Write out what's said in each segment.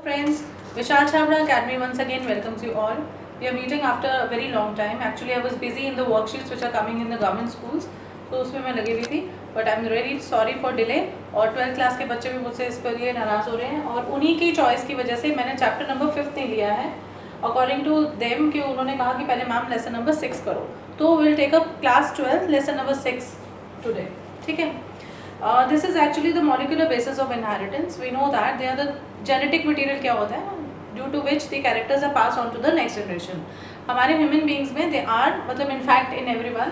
Friends, Vishal Chhabra Academy once again welcomes you all. We are meeting after a very long time. Actually, I was busy in the worksheets which are coming in the government schools, तो उसमें मैं लगी हुई थी. But I'm really sorry for delay. और 12th class के बच्चे भी मुझसे इस पर लिए नाराज़ हो रहे हैं और उन्हीं की चॉइस की वजह से मैंने चैप्टर नंबर 5 नहीं लिया है. अकॉर्डिंग टू देम कि उन्होंने कहा कि पहले मैम लेसन नंबर 6 करो, तो will take up class 12 lesson number 6 today. ठीक है. This is actually the molecular basis of inheritance. We know that they are the genetic material क्या होता है due to which the characters are passed on to the next generation. हमारे human beings में they are मतलब in fact in everyone,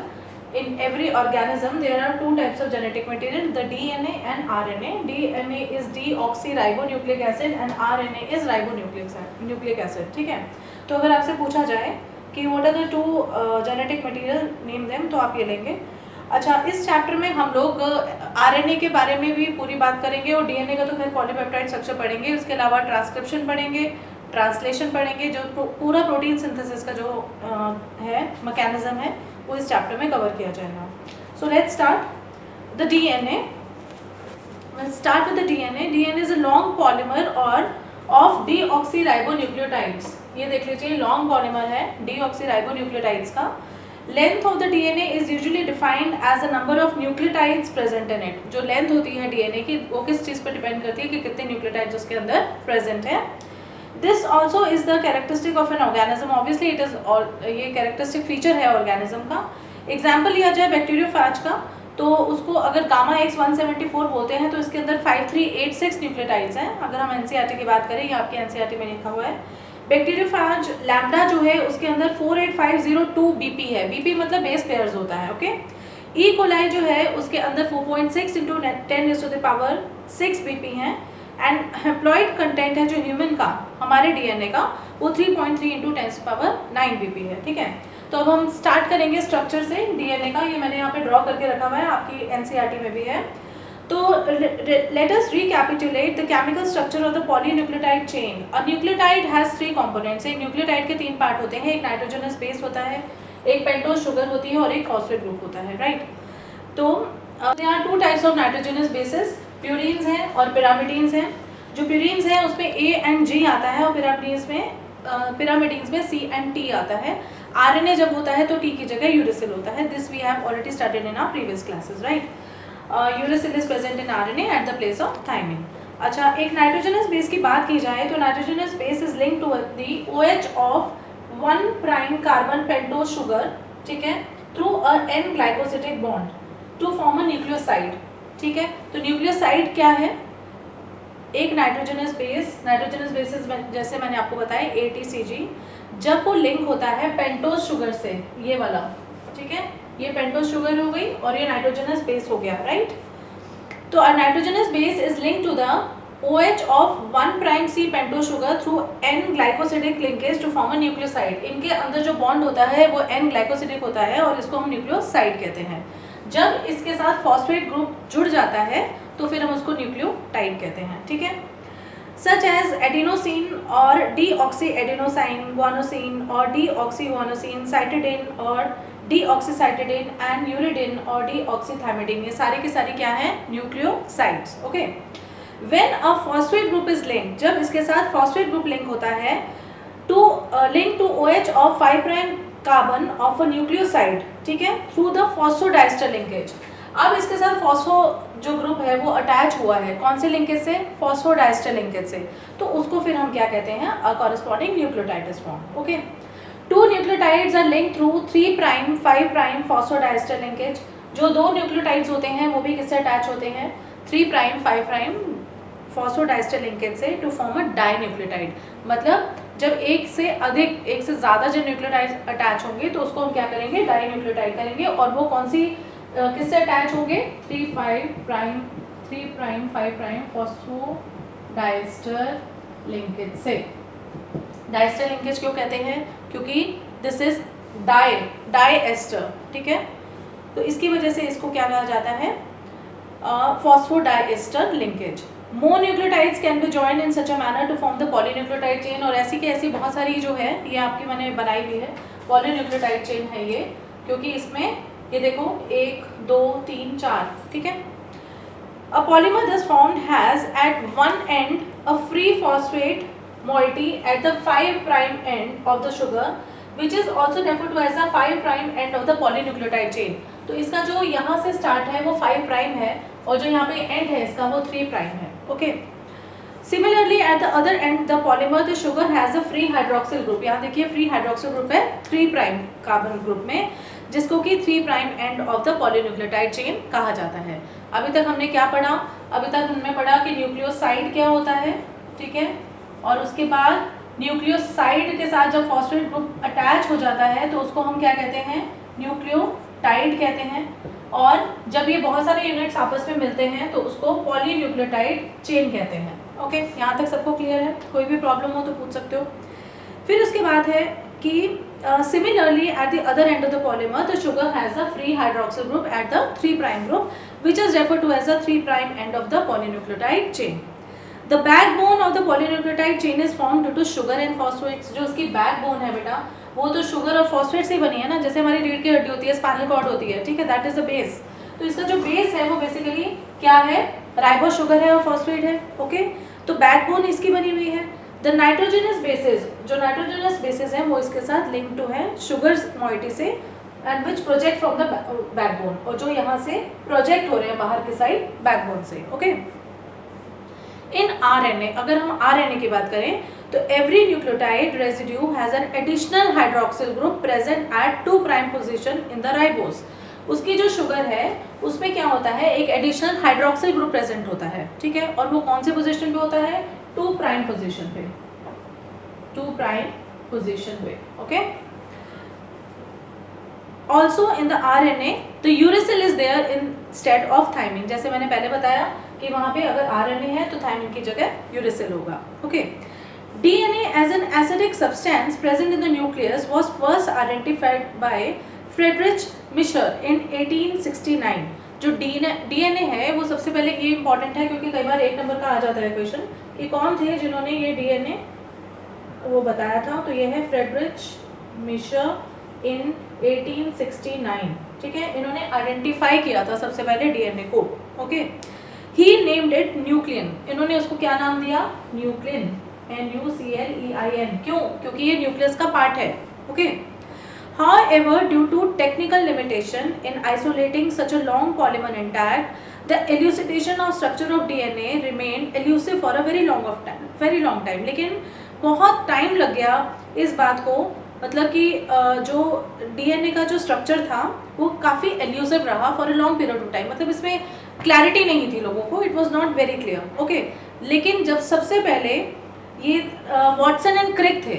in every organism there are two types of genetic material, the DNA and RNA. DNA is deoxyribonucleic acid and RNA is ribonucleic acid. ठीक है. तो अगर आपसे पूछा जाए कि what are the two genetic material, name them, तो आप ये लेंगे. अच्छा, इस चैप्टर में हम लोग आरएनए के बारे में भी पूरी बात करेंगे और डीएनए का तो खैर पॉलीपेप्टाइड स्ट्रक्चर पढ़ेंगे. उसके अलावा ट्रांसक्रिप्शन पढ़ेंगे, ट्रांसलेशन पढ़ेंगे, जो पूरा प्रोटीन सिंथेसिस का जो है मैकेनिज्म है वो इस चैप्टर में कवर किया जाएगा. So let's start the DNA. We'll start with the DNA. DNA is a long polymer or of deoxyribonucleotides. ये देख लीजिए, लॉन्ग पॉलीमर है deoxyribonucleotides का. Length of the DNA is usually defined as a number of nucleotides present in it. जो length होती है DNA की वो किस चीज़ पर डिपेंड करती है कि कितने न्यूक्लियोटाइड्स उसके अंदर प्रेजेंट है. This also is the characteristic of an organism. Obviously it is ये कैरेक्टरिस्टिक फीचर है ऑर्गेनिज्म का. एग्जाम्पल लिया जाए बैक्टीरियोफेज का, तो उसको अगर गामा एक्स 174 बोलते हैं तो इसके अंदर 5386 न्यूक्लियोटाइड्स हैं. अगर हम एनसीईआरटी की बात करें, ये आपके एनसीईआरटी में लिखा हुआ है. बैक्टीरियोफेज लैम्डा जो है उसके अंदर 48502 बीपी है. बीपी मतलब बेस पेयर्स होता है. ओके. ई कोलाई जो है उसके अंदर 4.6 इंटू 10⁻⁶ बीपी है. एंड हैप्लॉइड कंटेंट है जो ह्यूमन का, हमारे डीएनए का, वो 3.3 इंटू 10⁹ बीपी है. ठीक है. तो अब हम स्टार्ट करेंगे स्ट्रक्चर से डीएनए का. ये मैंने यहाँ पे ड्रॉ करके रखा हुआ है, आपकी एनसीईआरटी में भी है. तो let us recapitulate the chemical structure of the polynucleotide chain. A nucleotide has 3 components. एक न्यूक्लियोटाइड के 3 पार्ट होते हैं. एक नाइट्रोजनस बेस होता है, एक पेंटोज शुगर होती है और एक फॉस्फेट ग्रुप होता है. राइट. तो there are 2 types of nitrogenous bases. प्यूरीन्स हैं और पिरामिडीन्स हैं. जो प्यूरीन्स हैं उसमें A and G आता है और पिरामिडीन्स में C and T आता है. RNA जब होता है तो T की जगह यूरेसिल होता है. This we have already studied in our previous classes, right? Uracil is present in RNA at the place of thymine. अच्छा, एक नाइट्रोजनस बेस की बात की जाए तो nitrogenous base is link to the OH of 1 prime carbon pentose sugar, ठीक है, through a N glycosidic bond to form a nucleoside. ठीक है. तो न्यूक्लियोसाइड क्या है? एक नाइट्रोजनस बेसिस जैसे मैंने आपको बताया ATCG, जब वो लिंक होता है पेंटोज शुगर से, ये वाला, ठीक है, ये पेंटोज शुगर हो गई और ये नाइट्रोजनस बेस हो गया. राइट. तो a nitrogenous base is link to the OH of 1 prime C pentose sugar through N glycosidic linkage to form a nucleoside. इनके अंदर जो बॉन्ड होता है वो N ग्लाइकोसिडिक होता है और इसको हम न्यूक्लियोसाइड कहते हैं. जब इसके साथ फॉस्फेट ग्रुप जुड़ जाता है तो फिर हम उसको न्यूक्लियोटाइड कहते हैं. ठीक है. सच एज एडिनोसिन और डीऑक्सीएडिनोसाइन, गुआनोसिन और डीऑक्सीगुआनोसिन, साइटिडिन और डीऑक्सीसाइटिडिन एंड यूरिडिन और डीऑक्सीथाइमिडिन, ये सारे के सारे क्या हैं? Nucleosides. Okay. When a phosphate group is link, जब इसके साथ फॉस्फेट ग्रुप लिंक होता है to link to OH of 5 prime carbon of a nucleoside, ठीक है, थ्रू द फॉस्फोडाइस्टर लिंकेज. अब इसके साथ फॉस्फो जो ग्रुप है वो अटैच हुआ है, कौन से लिंकेज से? फॉस्फोडाइस्टर लिंकेज से. तो उसको फिर हम क्या कहते हैं? A corresponding nucleotide is formed. Okay. 2 nucleotides are linked through 3 prime 5 prime phosphodiester linkage. जो 2 न्यूक्लियोटाइड्स होते हैं वो भी किससे अटैच होते हैं? 3 प्राइम 5 प्राइम फॉस्फोडाइस्टर लिंकेज से टू फॉर्म अ डाइन्यूक्लियोटाइड. मतलब जब एक से ज़्यादा जो न्यूक्लियोटाइड्स अटैच होंगे तो उसको हम क्या करेंगे? डाइन्यूक्लियोटाइड करेंगे. और वो कौन सी किससे अटैच होंगे? 3 प्राइम 5 प्राइम फॉस्फोडाइस्टर लिंकेज से. डाइस्टर लिंकेज क्यों कहते हैं? क्योंकि दिस इज डाइएस्टर. ठीक है. तो इसकी वजह से इसको क्या कहा जाता है? Phosphodiester linkage. Mononucleotides can be joined in such a manner to form the polynucleotide chain. और ऐसी की ऐसी बहुत सारी जो है ये आपकी मैंने बनाई हुई है पॉलीन्यूक्लियोटाइड चेन है ये, क्योंकि इसमें ये देखो 1 2 3 4. ठीक है. A polymer thus formed has at one end a free phosphate moiety at the 5 prime end of the sugar which is also referred to as the 5 prime end of the polynucleotide chain. तो इसका जो यहाँ से start है वो 5 prime है और जो यहाँ पे एंड है इसका वो 3 प्राइम है. Okay. Similarly at the other end the polymer the sugar has a free hydroxyl group. यहाँ देखिए free hydroxyl group है 3 प्राइम कार्बन ग्रुप में, जिसको कि 3 prime end of the polynucleotide chain कहा जाता है. अभी तक हमने क्या पढ़ा? अभी तक हमने पढ़ा कि न्यूक्लियोसाइड क्या होता है, ठीक है, और उसके बाद न्यूक्लियोसाइड के साथ जब फॉस्फेट ग्रुप अटैच हो जाता है तो उसको हम क्या कहते हैं? न्यूक्लियोटाइड कहते हैं. और जब ये बहुत सारे यूनिट्स आपस में मिलते हैं तो उसको पॉलीन्यूक्लियोटाइड चेन कहते हैं. ओके, यहाँ तक सबको क्लियर है? कोई भी प्रॉब्लम हो तो पूछ सकते हो. फिर उसके बाद है कि similarly at the other end of the polymer the sugar has a free hydroxyl group at the 3 prime group which is referred to as the 3 prime end of the polynucleotide chain. The backbone of the polynucleotide chain is formed due to sugar and phosphates. जो उसकी backbone है बेटा वो तो sugar और phosphate से बनी है ना, जैसे हमारी रीढ़ की हड्डी होती है, स्पाइनल कॉर्ड होती है, ठीक है, दैट इज द बेस. तो इसका जो बेस है वो बेसिकली क्या है? राइबोस शुगर है और फॉस्फेट है. ओके, तो बैकबोन इसकी बनी हुई है. द नाइट्रोजनस बेसिस, जो नाइट्रोजनस बेसिस है वो इसके साथ लिंक टू है शुगर मॉइटी से and which project from the backbone, और जो यहाँ से प्रोजेक्ट हो रहे हैं बाहर के साइड बैकबोन से. ओके. इन आरएनए, अगर हम आरएनए की बात करें तो every nucleotide residue has an additional hydroxyl group present at 2 prime position in the ribose. उसकी जो शुगर है उसमें क्या होता है? एक एडिशनल हाइड्रोक्सिल ग्रुप प्रेजेंट होता है, ठीक है, और वो कौन से पोजीशन पे होता है? 2 प्राइम पोजीशन पे, 2 प्राइम पोजीशन पे. Okay. Also in the RNA the uracil is there instead of thymine. जैसे मैंने पहले बताया कि वहां पे अगर आरएनए है तो थायमिन की जगह यूरेसिल होगा. Okay. DNA as an acidic substance present in the nucleus was first identified by Friedrich Mischer in 1869. जो DNA है वो सबसे पहले, ये इंपॉर्टेंट है क्योंकि कई बार 1 नंबर का आ जाता है क्वेश्चन कि कौन थे जिन्होंने ये DNA वो बताया था. तो ये है फ्रेडरिच मिशर इन 1869, ठीक है. इन्होंने आइडेंटिफाई किया था सबसे पहले DNA को. Okay. He named it nucleon. इन्होंने उसको क्या नाम दिया? Nucleon, NuClein. क्यों? क्योंकि ये न्यूक्लियस का पार्ट है. Okay. However, due to technical limitation in isolating such a long polymer intact, the elucidation of structure of DNA remained elusive for a very long time. लेकिन बहुत टाइम लग गया इस बात को, मतलब कि जो DNA का जो स्ट्रक्चर था वो काफ़ी एल्यूसिव रहा for a long period of time. मतलब इसमें क्लैरिटी नहीं थी लोगों को, it was not very clear. Okay. लेकिन जब सबसे पहले ये वॉटसन एंड क्रिक थे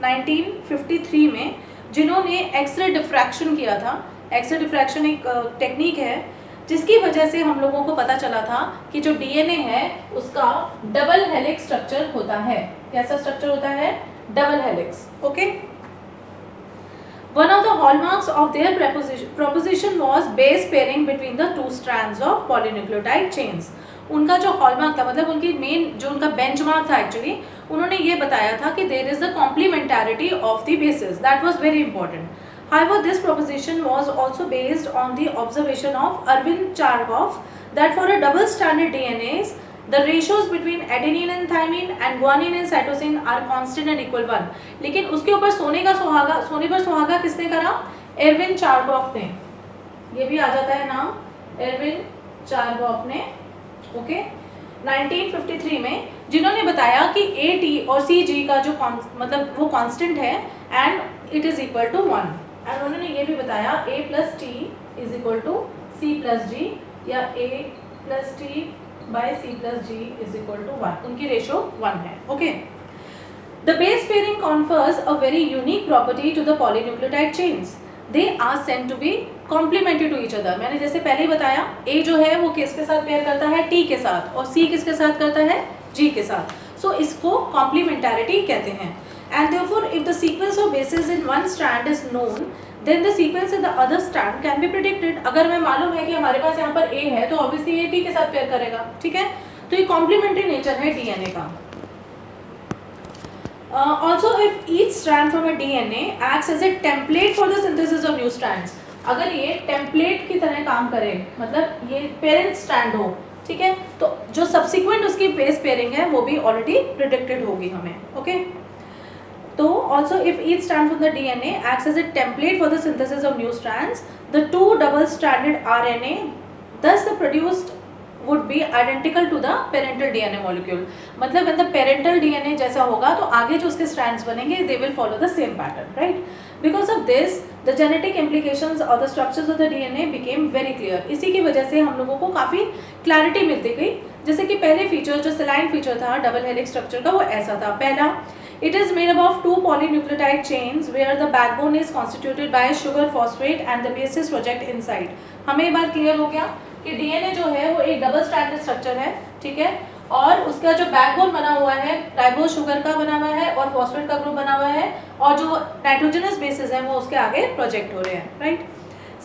1953 में, जिन्होंने एक्सरे डिफ्रैक्शन किया था. एक्सरे डिफ्रैक्शन एक टेक्निक है जिसकी वजह से हम लोगों को पता चला था कि जो डीएनए है उसका डबल हेलिक्स स्ट्रक्चर होता है. कैसा स्ट्रक्चर होता है? Double helix. Okay. One of the hallmarks of their proposition was base pairing between the 2 strands of polynucleotide chains. उनका जो हॉलमार्क था, मतलब उनकी मेन जो उनका बेंचमार्क था एक्चुअली, उन्होंने ये बताया था कि there is the complementarity of the bases. That was very important. However, this proposition was also based on the observation of Erwin Chargaff that for a double-stranded DNAs, the ratios between adenine and thymine and guanine and cytosine are constant and equal 1. लेकिन उसके ऊपर सोने पर सुहागा किसने करा? Irwin चारगॉफ ने. ये भी आ जाता है नाम, एरविन चारगॉफ ने. ओके. 1953 में, जिन्होंने बताया कि AT और CG का जो मतलब वो कांस्टेंट है and it is equal to 1. And उन्होंने ये भी बताया A plus T is equal to C plus G या A plus T by C plus G is equal to 1. उनकी रेशियो 1 है. Okay. The base pairing confers a very unique property to the polynucleotide chains. They are said to be complementary to each other. मैंने जैसे पहले ही बताया, A जो है वो किसके साथ पेयर करता है? T के साथ, और C किसके साथ करता है? G के साथ. So इसको complementarity कहते हैं. And therefore, if the sequence of bases in one strand is known, then the sequence in the other strand can be predicted. अगर हमें मालूम है कि हमारे पास यहाँ पर A है तो obviously ये T के साथ पेयर करेगा. ठीक है. तो ये complementary nature है DNA का. Also, if each strand from a DNA acts as a template for the synthesis of new strands, अगर ये template की तरह काम करे, मतलब ये parent strand हो ठीक है, तो जो सब्सिक्वेंट उसकी बेस पेयरिंग है वो भी ऑलरेडी प्रिडिक्टेड होगी हमें, ओके। तो also if each strand from the DNA acts as a template for the synthesis of new strands, the 2 double stranded RNA thus the produced would be identical to the parental DNA molecule. मतलब when the parental DNA जैसा होगा तो आगे जो उसके strands बनेंगे they will follow the same pattern, right? Because of this the genetic implications or the structures of the DNA became very clear. इसी की वजह से हम लोगों को काफ़ी clarity मिलती गई। जैसे कि पहले फीचर जो सेलाइन फीचर था डबल हेलिक्स स्ट्रक्चर का वो ऐसा था। पहला, it is made up of 2 polynucleotide chains where the backbone is constituted by sugar phosphate and the bases project inside. हमें ये बात क्लियर हो गया कि डीएनए जो है वो एक डबल स्ट्रैंडेड स्ट्रक्चर है, ठीक है, और उसका जो बैकबोन बना हुआ है राइबोज शुगर का बना हुआ है और फॉस्फेट का ग्रुप बना हुआ है और जो नाइट्रोजनस बेसिस हैं वो उसके आगे प्रोजेक्ट हो रहे हैं, right.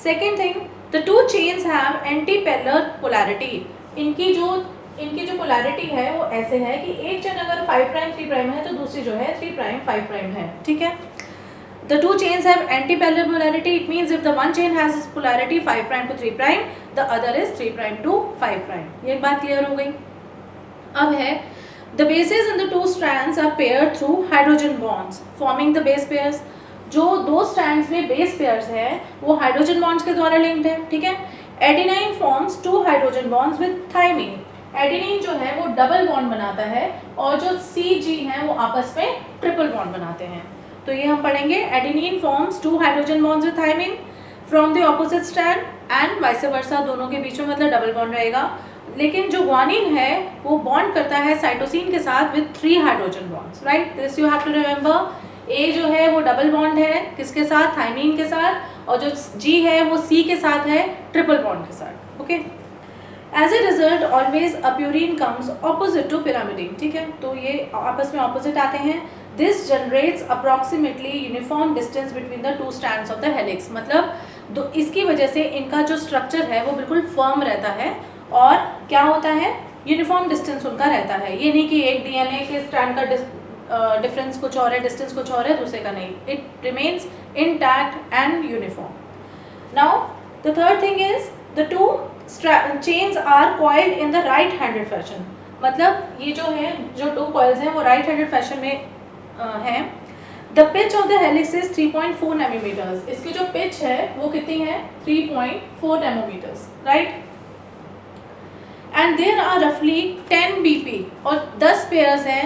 Second thing, the 2 chains have anti parallel polarity. इनकी जो पोलैरिटी है वो ऐसे है कि एक चेन अगर 5 प्राइम 3 प्राइम है तो दूसरी जो है 3 प्राइम 5 प्राइम है, ठीक है। The 2 chains have anti-parallel polarity. It means if the one chain has polarity 5 prime to 3 prime, the other is 3 prime to 5 prime. ये एक बात क्लियर हो गई। अब है the bases in the 2 strands are paired through hydrogen bonds, forming the base pairs. जो 2 strands में base pairs है वो hydrogen bonds के द्वारा linked है, ठीक है। Adenine forms 2 hydrogen bonds with thymine. Adenine जो है वो डबल बॉन्ड बनाता है और जो CG हैं वो आपस में ट्रिपल बॉन्ड बनाते हैं। तो ये हम पढ़ेंगे, adenine forms 2 hydrogen bonds with thymine from the opposite strand and vice versa, दोनों के बीच में मतलब डबल बॉन्ड रहेगा। लेकिन जो ग्वानिन है वो बॉन्ड करता है साइटोसिन के साथ with 3 hydrogen bonds, right. This you have to remember. A जो है वो डबल बॉन्ड है किसके साथ, थाइमिन के साथ, और जो जी है वो सी के साथ है ट्रिपल बॉन्ड के साथ, okay. As a result always a purine comes opposite to pyrimidine, ठीक है, तो ये आपस में ऑपोजिट आते हैं। This generates approximately uniform distance between the 2 strands of the helix. मतलब इसकी वजह से इनका जो स्ट्रक्चर है वो बिल्कुल फर्म रहता है और क्या होता है, यूनिफॉर्म डिस्टेंस उनका रहता है। ये नहीं कि एक डीएनए के स्ट्रैंड का डिफरेंस कुछ और है, डिस्टेंस कुछ और है, दूसरे का नहीं। It remains intact and uniform. Now the third thing is the 2 chains are coiled in the right handed fashion. मतलब ये जो है जो 2 coils हैं वो राइट हैंडेड फैशन में है। The pitch of the helix is 3.4 nanometers. इसकी जो पिच है वो कितनी है, 3.4 nanometers, right. And there are रफली 10 BP और 10 पेयर्स हैं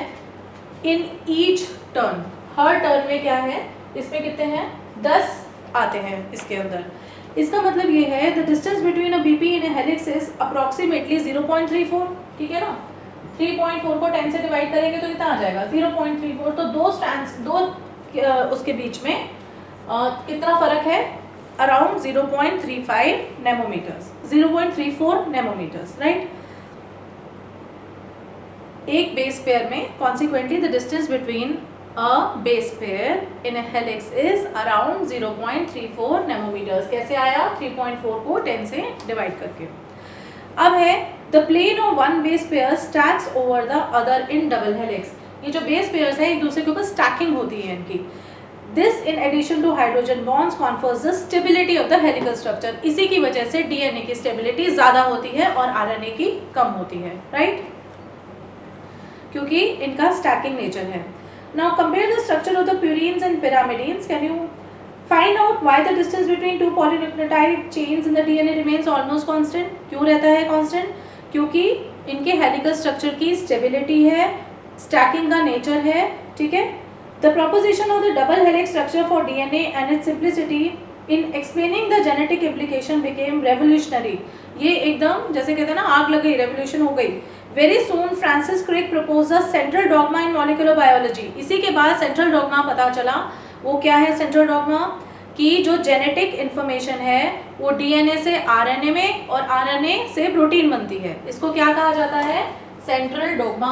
इन ईच टर्न। हर टर्न में क्या है, इसमें कितने हैं, 10 आते हैं इसके अंदर। इसका मतलब ये है the distance between a BP in a helix is approximately 0.34, ठीक है ना। 3.4 को 10 से डिवाइड करेंगे तो कितना आ जाएगा, 0.34। तो 2 स्ट्रैंड्स, 2 उसके बीच में कितना फर्क है, अराउंड 0.35 नैनोमीटर्स, 0.34 नैनोमीटर्स, राइट। एक बेस पेयर में consequently the distance between a base pair in a helix is around 0.34 nanometers. कैसे आया, 3.4 को 10 से डिवाइड करके। अब है the plane of one base pair stacks over the other in double helix. ये जो बेस पेयर्स है एक दूसरे के ऊपर स्टैकिंग होती है इनकी। This in addition to hydrogen bonds confers the stability of the helical structure. इसी की वजह से डीएनए की स्टेबिलिटी ज़्यादा होती है और आरएनए की कम होती है, राइट, क्योंकि इनका स्टैकिंग नेचर है। Now compare the structure of the purines and pyrimidines. Can you find out why the distance between 2 polynucleotide chains in the DNA remains almost constant. क्यों रहता है कांस्टेंट, क्योंकि इनके हेलिकल स्ट्रक्चर की stability है, stacking का nature है, ठीक है। The proposition of the double helix structure for DNA and it's simplicity in explaining the genetic implication became revolutionary. ये एकदम जैसे कहते हैं ना आग लग गई, रेवोल्यूशन हो गई। Very soon Francis Crick propose the central dogma in molecular biology. इसी के बाद सेंट्रल डॉगमा पता चला। वो क्या है सेंट्रल डॉगमा, कि जो जेनेटिक इन्फॉर्मेशन है वो डीएनए से आरएनए में और आरएनए से प्रोटीन बनती है। इसको क्या कहा जाता है, सेंट्रल डॉगमा।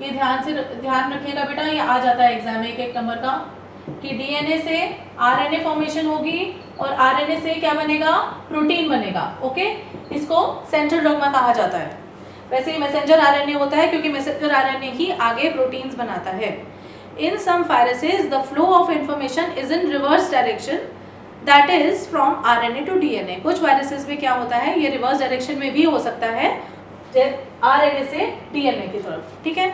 ये ध्यान रखिएगा बेटा, ये आ जाता है एग्जाम में 1 नंबर का, कि डीएनए से आरएनए फॉर्मेशन होगी और आरएनए से क्या बनेगा, प्रोटीन बनेगा, ओके। इसको सेंट्रल डॉगमा कहा जाता है। वैसे ही मैसेंजर आरएनए होता है क्योंकि मैसेंजर आरएनए ही आगे प्रोटीन्स बनाता है। In some viruses, the flow of information is in reverse direction, that is from RNA to DNA. कुछ वायरसेस में क्या होता है, ये रिवर्स डायरेक्शन में भी हो सकता है, RNA से DNA की तरफ, ठीक है।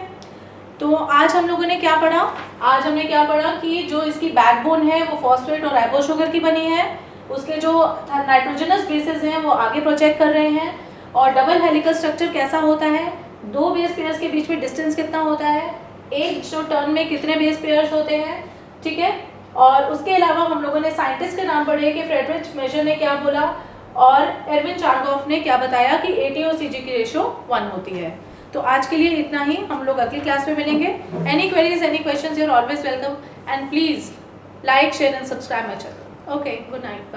तो आज हम लोगों ने क्या पढ़ा, आज हमने क्या पढ़ा कि जो इसकी बैकबोन है वो फॉस्फेट और राइबो शुगर की बनी है, उसके जो नाइट्रोजनस बेसेस हैं वो आगे प्रोजेक्ट कर रहे हैं, और डबल हेलिकल स्ट्रक्चर कैसा होता है, 2 बेस पेयर्स के बीच में डिस्टेंस कितना होता है, एक जो टर्न में कितने बेस पेयर्स होते हैं, ठीक है। और उसके अलावा हम लोगों ने साइंटिस्ट के नाम पढ़े कि फ्रेडरिच मेजर ने क्या बोला और एरविन चारगॉफ ने क्या बताया कि AT और CG की रेशो 1 होती है। तो आज के लिए इतना ही, हम लोग अगली क्लास में मिलेंगे। Any queries, any questions, you are always welcome, and please like, share and subscribe my channel. Okay, good night.